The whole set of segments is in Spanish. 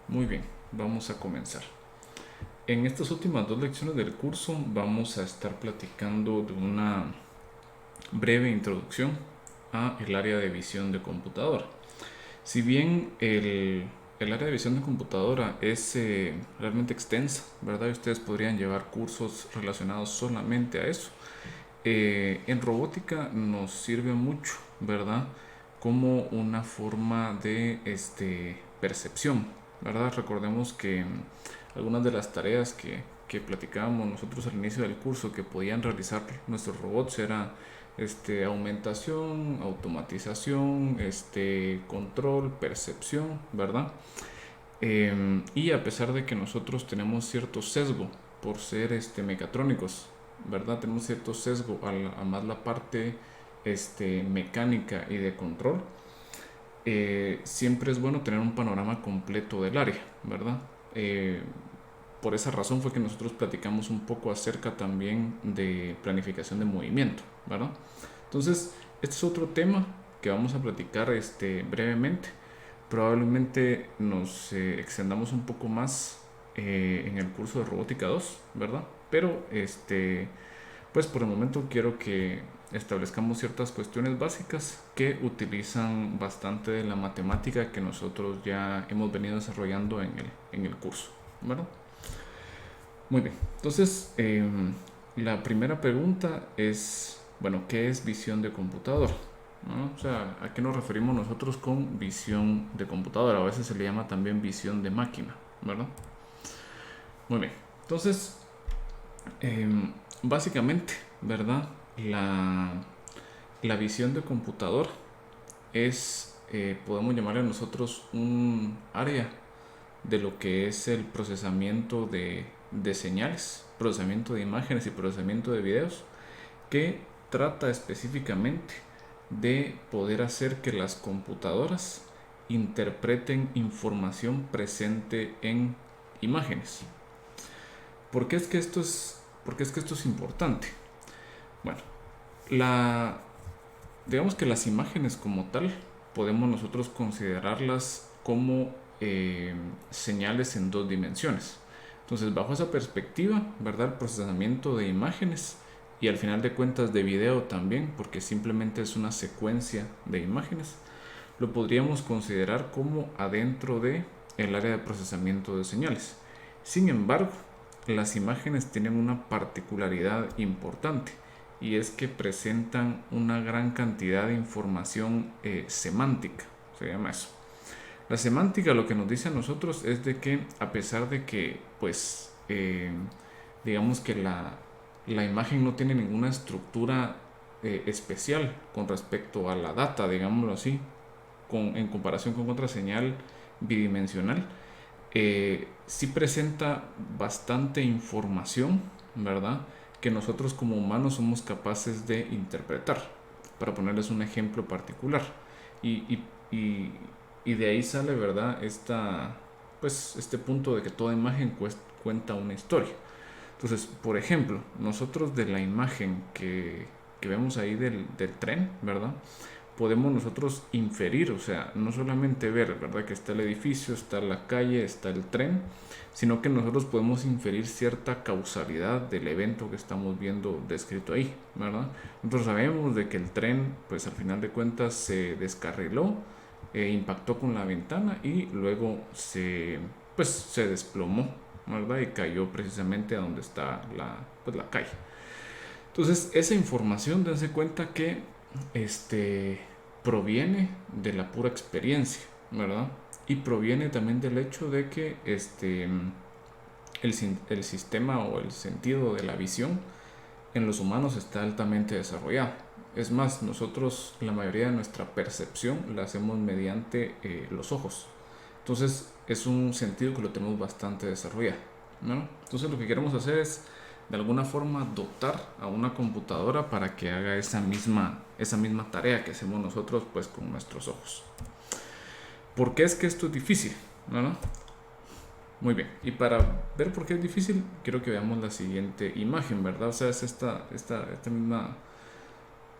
Muy bien, vamos a comenzar. En estas últimas dos lecciones del curso vamos a estar platicando de una breve introducción a el área de visión de computadora. Si bien el área de visión de computadora es realmente extensa, ¿verdad? Y ustedes podrían llevar cursos relacionados solamente a eso. En robótica nos sirve mucho, ¿verdad? Como una forma de percepción, ¿verdad? Recordemos que algunas de las tareas que platicábamos nosotros al inicio del curso que podían realizar nuestros robots era aumentación, automatización, control, percepción, ¿verdad? Y a pesar de que nosotros tenemos cierto sesgo por ser mecatrónicos, ¿verdad? Tenemos cierto sesgo a más la parte mecánica y de control. Siempre es bueno tener un panorama completo del área, ¿verdad? Eh, por esa razón fue que nosotros platicamos un poco acerca también de planificación de movimiento, ¿verdad? Entonces, este es otro tema que vamos a platicar brevemente. Probablemente nos extendamos un poco más en el curso de robótica 2, ¿verdad? Pero pues por el momento quiero que establezcamos ciertas cuestiones básicas que utilizan bastante de la matemática que nosotros ya hemos venido desarrollando en el curso, ¿verdad? Muy bien, entonces la primera pregunta es, bueno, ¿qué es visión de computadora? ¿No? O sea, ¿a qué nos referimos nosotros con visión de computadora? A veces se le llama también visión de máquina, ¿verdad? Muy bien, entonces básicamente, ¿verdad? La visión de computadora es, podemos llamarle nosotros un área de lo que es el procesamiento de señales, procesamiento de imágenes y procesamiento de videos, que trata específicamente de poder hacer que las computadoras interpreten información presente en imágenes. ¿Por qué es que esto es importante? Bueno, la, digamos que las imágenes como tal podemos nosotros considerarlas como señales en dos dimensiones. Entonces, bajo esa perspectiva, ¿verdad? El procesamiento de imágenes y al final de cuentas de video también, porque simplemente es una secuencia de imágenes, lo podríamos considerar como adentro de el área de procesamiento de señales. Sin embargo, las imágenes tienen una particularidad importante y es que presentan una gran cantidad de información semántica, se llama eso. La semántica lo que nos dice a nosotros es de que a pesar de que pues digamos que la imagen no tiene ninguna estructura especial con respecto a la data, digámoslo así, en comparación con otra señal bidimensional, sí presenta bastante información, ¿verdad? Que nosotros como humanos somos capaces de interpretar. Para ponerles un ejemplo particular. Y, y, y, y de ahí sale, ¿verdad? Pues, este punto de que toda imagen cuenta una historia. Entonces, por ejemplo, nosotros de la imagen que vemos ahí del tren, ¿verdad? Podemos nosotros inferir, o sea, no solamente ver, ¿verdad? Que está el edificio, está la calle, está el tren, sino que nosotros podemos inferir cierta causalidad del evento que estamos viendo descrito ahí, ¿verdad? Nosotros sabemos de que el tren, pues al final de cuentas se descarriló, impactó con la ventana y luego se desplomó, ¿verdad? Y cayó precisamente a donde está la calle. Entonces, esa información, dense cuenta que proviene de la pura experiencia, ¿verdad? Y proviene también del hecho de que el sistema o el sentido de la visión en los humanos está altamente desarrollado. Es más, nosotros la mayoría de nuestra percepción la hacemos mediante los ojos. Entonces es un sentido que lo tenemos bastante desarrollado, ¿no? Entonces lo que queremos hacer es de alguna forma dotar a una computadora para que haga esa misma tarea que hacemos nosotros pues con nuestros ojos. ¿Por qué es que esto es difícil? ¿No? Muy bien, y para ver por qué es difícil, quiero que veamos la siguiente imagen, ¿verdad? O sea, es esta misma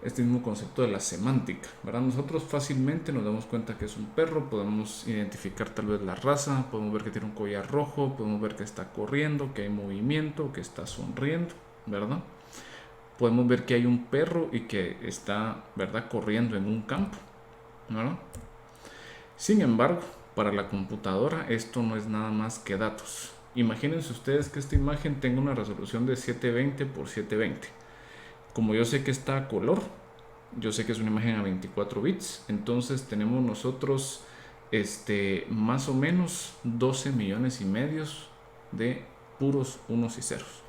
este mismo concepto de la semántica, ¿verdad? Nosotros fácilmente nos damos cuenta que es un perro, podemos identificar tal vez la raza, podemos ver que tiene un collar rojo, podemos ver que está corriendo, que hay movimiento, que está sonriendo, ¿verdad? Podemos ver que hay un perro y que está, ¿verdad?, corriendo en un campo, ¿verdad? Sin embargo, para la computadora esto no es nada más que datos. Imagínense ustedes que esta imagen tenga una resolución de 720 por 720. Como yo sé que está a color, yo sé que es una imagen a 24 bits, entonces tenemos nosotros más o menos 12 millones y medios de puros unos y ceros.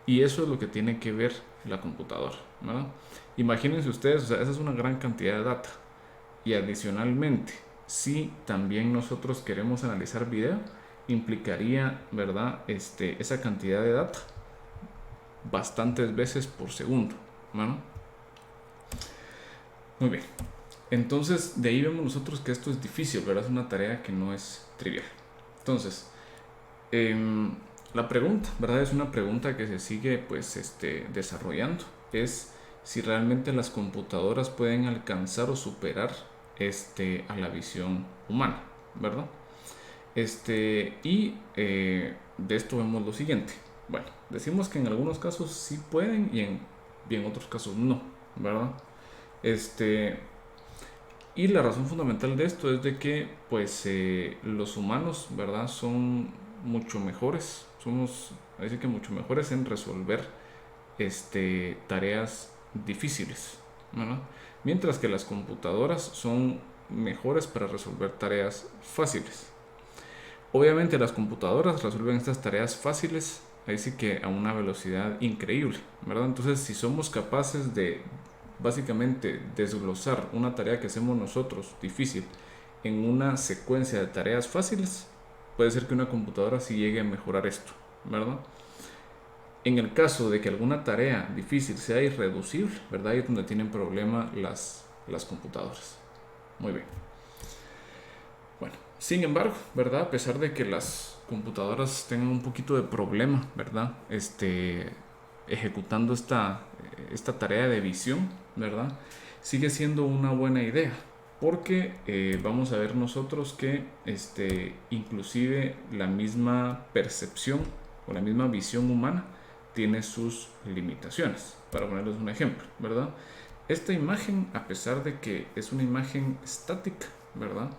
Y eso es lo que tiene que ver la computadora, ¿verdad? Imagínense ustedes, o sea, esa es una gran cantidad de data. Y adicionalmente, si también nosotros queremos analizar video, implicaría, ¿verdad?, esa cantidad de data bastantes veces por segundo, ¿no? Muy bien. Entonces, de ahí vemos nosotros que esto es difícil, ¿verdad? Es una tarea que no es trivial. Entonces, la pregunta, ¿verdad? Es una pregunta que se sigue, pues, desarrollando. Es si realmente las computadoras pueden alcanzar o superar, a la visión humana, ¿verdad? De esto vemos lo siguiente. Bueno, decimos que en algunos casos sí pueden y en otros casos no, ¿verdad? Y la razón fundamental de esto es de que pues los humanos, ¿verdad?, son mucho mejores, somos, así que mucho mejores en resolver tareas difíciles, ¿verdad? Mientras que las computadoras son mejores para resolver tareas fáciles. Obviamente las computadoras resuelven estas tareas fáciles, ahí sí que a una velocidad increíble, ¿verdad? Entonces, si somos capaces de básicamente desglosar una tarea que hacemos nosotros difícil en una secuencia de tareas fáciles, puede ser que una computadora sí llegue a mejorar esto, ¿verdad? En el caso de que alguna tarea difícil sea irreducible, ¿verdad? Ahí es donde tienen problema las computadoras. Muy bien. Bueno, sin embargo, ¿verdad? A pesar de que las computadoras tengan un poquito de problema, ¿verdad? Ejecutando esta tarea de visión, ¿verdad? Sigue siendo una buena idea, porque vamos a ver nosotros que inclusive la misma percepción o la misma visión humana tiene sus limitaciones. Para ponerles un ejemplo, ¿verdad? Esta imagen, a pesar de que es una imagen estática, ¿verdad?,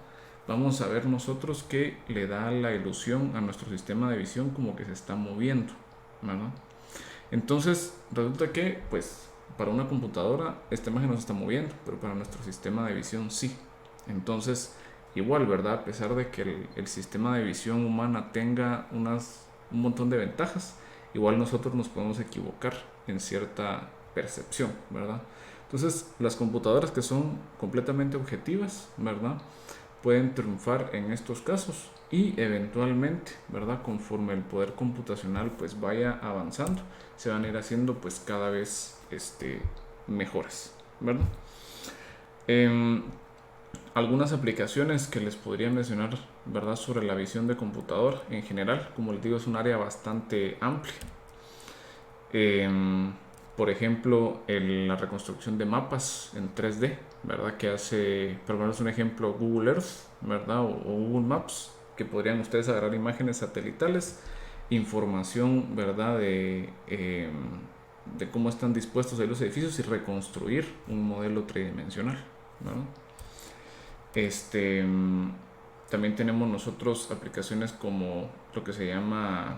vamos a ver nosotros que le da la ilusión a nuestro sistema de visión como que se está moviendo, ¿verdad? Entonces resulta que pues para una computadora esta imagen no se está moviendo, pero para nuestro sistema de visión sí. Entonces igual, ¿verdad? A pesar de que el sistema de visión humana tenga un montón de ventajas, igual nosotros nos podemos equivocar en cierta percepción, ¿verdad? Entonces las computadoras que son completamente objetivas, ¿verdad?, pueden triunfar en estos casos y eventualmente, ¿verdad?, conforme el poder computacional pues vaya avanzando, se van a ir haciendo pues cada vez mejores, ¿verdad? Algunas aplicaciones que les podría mencionar, ¿verdad?, sobre la visión de computador en general, como les digo, es un área bastante amplia. Por ejemplo, la reconstrucción de mapas en 3D, ¿verdad?, que hace, por lo menos un ejemplo, Google Earth, ¿verdad?, o Google Maps, que podrían ustedes agarrar imágenes satelitales, información, ¿verdad?, de cómo están dispuestos ahí los edificios y reconstruir un modelo tridimensional, ¿verdad? También tenemos nosotros aplicaciones como lo que se llama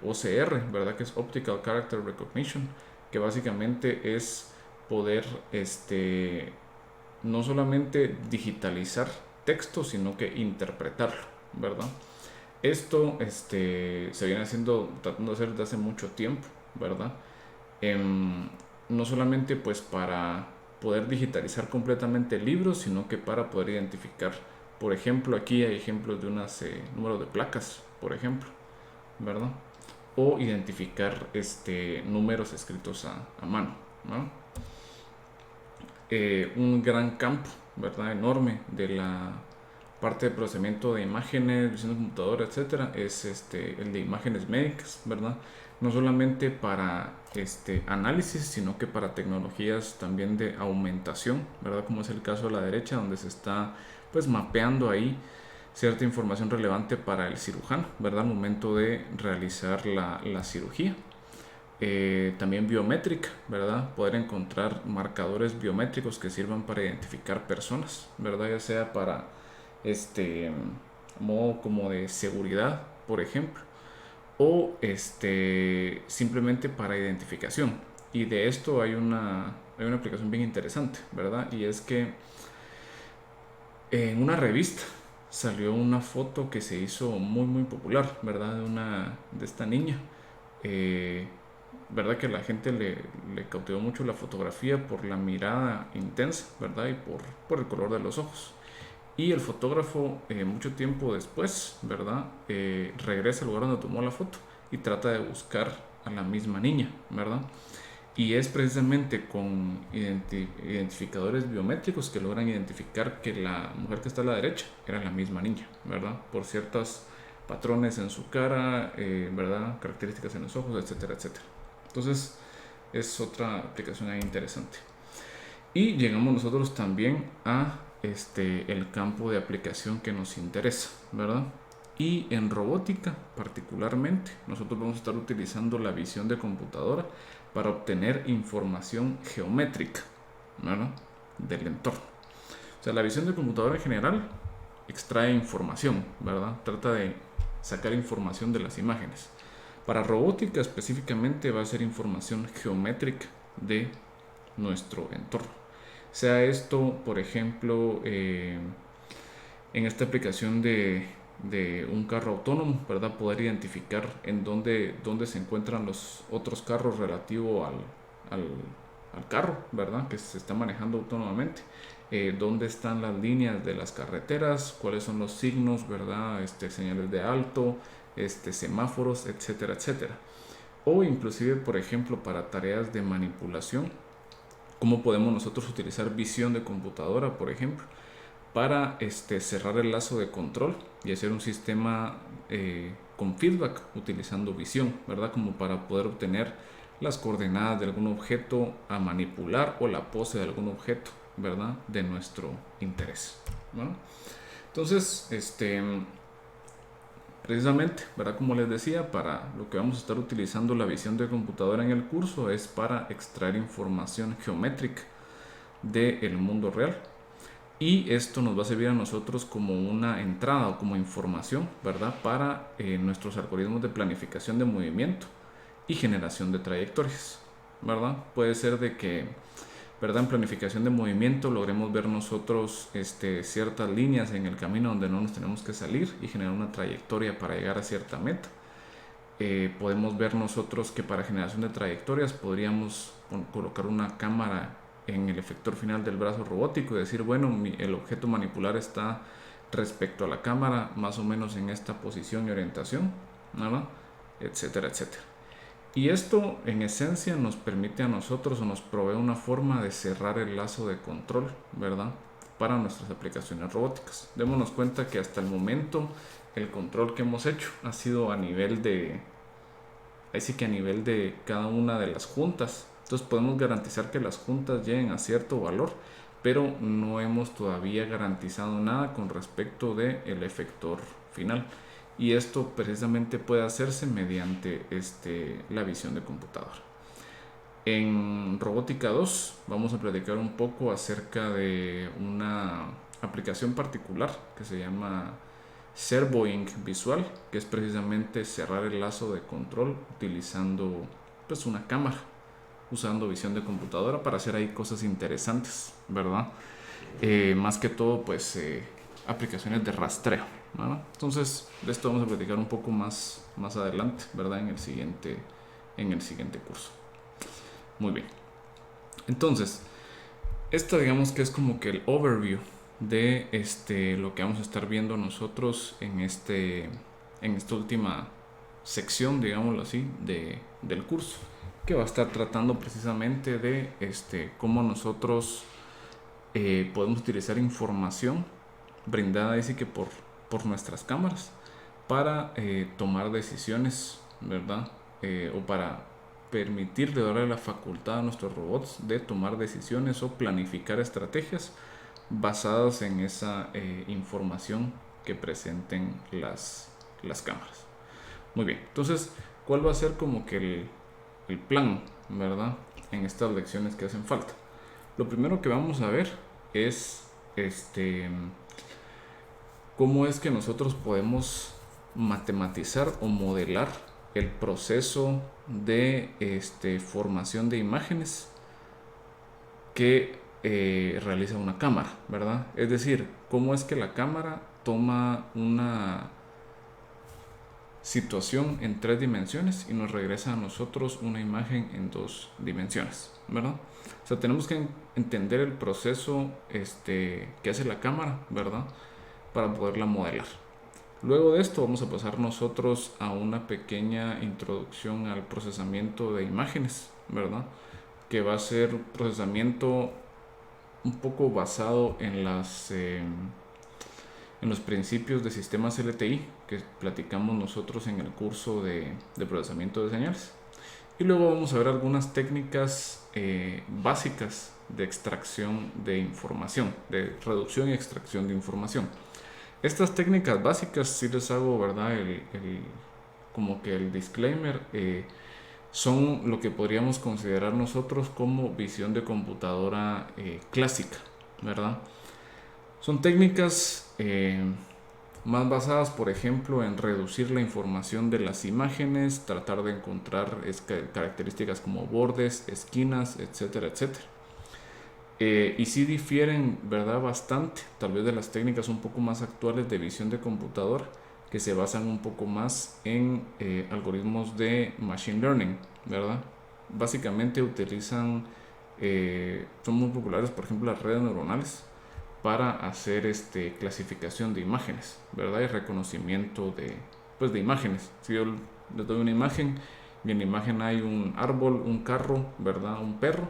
OCR, ¿verdad?, que es Optical Character Recognition, que básicamente es poder no solamente digitalizar texto, sino que interpretarlo, ¿verdad? Esto se viene tratando de hacer desde hace mucho tiempo, ¿verdad? No solamente pues para poder digitalizar completamente libros, sino que para poder identificar, por ejemplo, aquí hay ejemplos de unos números de placas, por ejemplo, ¿verdad? O identificar números escritos a mano, ¿no? Un gran campo, ¿verdad?, enorme de la parte de procesamiento de imágenes, visión de computadora, etcétera, es el de imágenes médicas, ¿verdad? no solamente para análisis, sino que para tecnologías también de aumentación, ¿verdad? Como es el caso de la derecha, donde se está pues mapeando ahí cierta información relevante para el cirujano, ¿verdad? Al momento de realizar la cirugía. También biométrica, ¿verdad? Poder encontrar marcadores biométricos que sirvan para identificar personas, ¿verdad? Ya sea para modo como de seguridad, por ejemplo, o simplemente para identificación. Y de esto hay una aplicación bien interesante, ¿verdad? Y es que en una revista salió una foto que se hizo muy popular, ¿verdad? De esta niña. Eh, ¿Verdad? Que la gente le cautivó mucho la fotografía por la mirada intensa, ¿verdad? Y por el color de los ojos. Y el fotógrafo, mucho tiempo después, ¿verdad? Regresa al lugar donde tomó la foto y trata de buscar a la misma niña, ¿verdad? Y es precisamente con identificadores biométricos que logran identificar que la mujer que está a la derecha era la misma niña, ¿verdad? Por ciertos patrones en su cara, ¿verdad? Características en los ojos, etcétera, etcétera. Entonces, es otra aplicación ahí interesante. Y llegamos nosotros también a el campo de aplicación que nos interesa, ¿verdad? Y en robótica particularmente, nosotros vamos a estar utilizando la visión de computadora para obtener información geométrica, ¿verdad? Del entorno. O sea, la visión de computadora en general extrae información, ¿verdad? Trata de sacar información de las imágenes. Para robótica específicamente va a ser información geométrica de nuestro entorno. Sea esto, por ejemplo, en esta aplicación de un carro autónomo, ¿verdad? Poder identificar en dónde se encuentran los otros carros relativo al carro, ¿verdad? Que se está manejando autónomamente. Dónde están las líneas de las carreteras, cuáles son los signos, ¿verdad? Señales de alto, semáforos, etcétera, etcétera. O inclusive, por ejemplo, para tareas de manipulación, cómo podemos nosotros utilizar visión de computadora, por ejemplo, para cerrar el lazo de control y hacer un sistema con feedback utilizando visión, ¿verdad? Como para poder obtener las coordenadas de algún objeto a manipular o la pose de algún objeto, ¿verdad? De nuestro interés, ¿no? Entonces, precisamente, ¿verdad? Como les decía, para lo que vamos a estar utilizando la visión de computadora en el curso es para extraer información geométrica del mundo real. Y esto nos va a servir a nosotros como una entrada o como información, ¿verdad? Para nuestros algoritmos de planificación de movimiento y generación de trayectorias, ¿verdad? Puede ser de que, ¿verdad? En planificación de movimiento logremos ver nosotros ciertas líneas en el camino donde no nos tenemos que salir y generar una trayectoria para llegar a cierta meta. Podemos ver nosotros que para generación de trayectorias podríamos colocar una cámara en el efector final del brazo robótico y decir, bueno, el objeto manipular está respecto a la cámara más o menos en esta posición y orientación, ¿verdad? Etcétera, etcétera. Y esto en esencia nos permite a nosotros o nos provee una forma de cerrar el lazo de control, ¿verdad? Para nuestras aplicaciones robóticas. Démonos cuenta que hasta el momento el control que hemos hecho ha sido a nivel de, ahí sí que a nivel de cada una de las juntas. Entonces podemos garantizar que las juntas lleguen a cierto valor, pero no hemos todavía garantizado nada con respecto del efector final. Y esto precisamente puede hacerse mediante la visión de computadora. En Robótica 2 vamos a platicar un poco acerca de una aplicación particular que se llama Servoing Visual, que es precisamente cerrar el lazo de control utilizando pues una cámara, usando visión de computadora para hacer ahí cosas interesantes, ¿verdad? Más que todo pues aplicaciones de rastreo, ¿verdad? Entonces de esto vamos a platicar un poco más adelante, ¿verdad? En el siguiente curso. Muy bien. Entonces, esta digamos que es como que el overview de lo que vamos a estar viendo nosotros en esta última sección, digámoslo así, del curso, que va a estar tratando precisamente de cómo nosotros podemos utilizar información brindada así que por nuestras cámaras para tomar decisiones, ¿verdad? o para permitir de darle la facultad a nuestros robots de tomar decisiones o planificar estrategias basadas en esa información que presenten las cámaras. Muy bien, entonces, ¿cuál va a ser como que el plan, verdad, en estas lecciones que hacen falta? Lo primero que vamos a ver es cómo es que nosotros podemos matematizar o modelar el proceso de formación de imágenes que realiza una cámara, ¿verdad? Es decir, cómo es que la cámara toma una situación en 3 dimensiones y nos regresa a nosotros una imagen en 2 dimensiones, ¿verdad? O sea, tenemos que entender el proceso que hace la cámara, ¿verdad? Para poderla modelar. Luego de esto vamos a pasar nosotros a una pequeña introducción al procesamiento de imágenes, ¿verdad? Que va a ser procesamiento un poco basado en los principios de sistemas LTI que platicamos nosotros en el curso de procesamiento de señales. Y luego vamos a ver algunas técnicas básicas de extracción de información, de reducción y extracción de información. Estas técnicas básicas, si les hago, ¿verdad? Como que el disclaimer, son lo que podríamos considerar nosotros como visión de computadora clásica, ¿verdad? Son técnicas más basadas, por ejemplo, en reducir la información de las imágenes, tratar de encontrar características como bordes, esquinas, etcétera, etcétera. Y sí difieren, ¿verdad? Bastante, tal vez de las técnicas un poco más actuales de visión de computadora, que se basan un poco más en algoritmos de machine learning, ¿verdad? Básicamente utilizan, son muy populares, por ejemplo, las redes neuronales para hacer clasificación de imágenes, ¿verdad? Y reconocimiento de imágenes. Si yo les doy una imagen y en la imagen hay un árbol, un carro, ¿verdad? Un perro,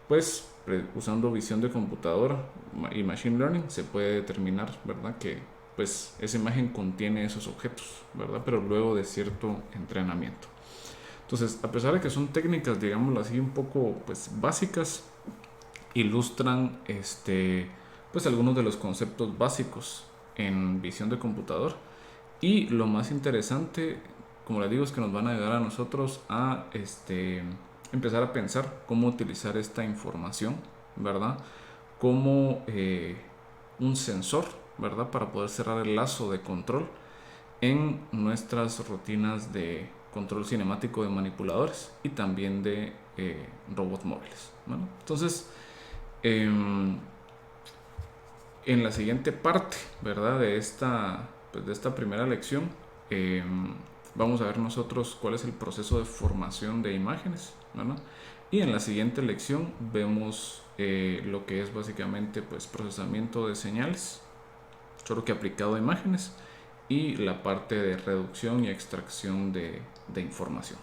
pues usando visión de computadora y machine learning se puede determinar, ¿verdad? Que pues esa imagen contiene esos objetos, ¿verdad? Pero luego de cierto entrenamiento. Entonces, a pesar de que son técnicas, digámoslo así, un poco pues básicas, ilustran pues algunos de los conceptos básicos en visión de computador. Y lo más interesante, como les digo, es que nos van a ayudar a nosotros a empezar a pensar cómo utilizar esta información, ¿verdad? Como un sensor, ¿verdad? Para poder cerrar el lazo de control en nuestras rutinas de control cinemático de manipuladores y también de robots móviles, ¿no? Entonces, en la siguiente parte, ¿verdad? De esta primera lección, vamos a ver nosotros cuál es el proceso de formación de imágenes, ¿verdad? Y en la siguiente lección vemos lo que es básicamente pues procesamiento de señales, solo que aplicado a imágenes, y la parte de reducción y extracción de información.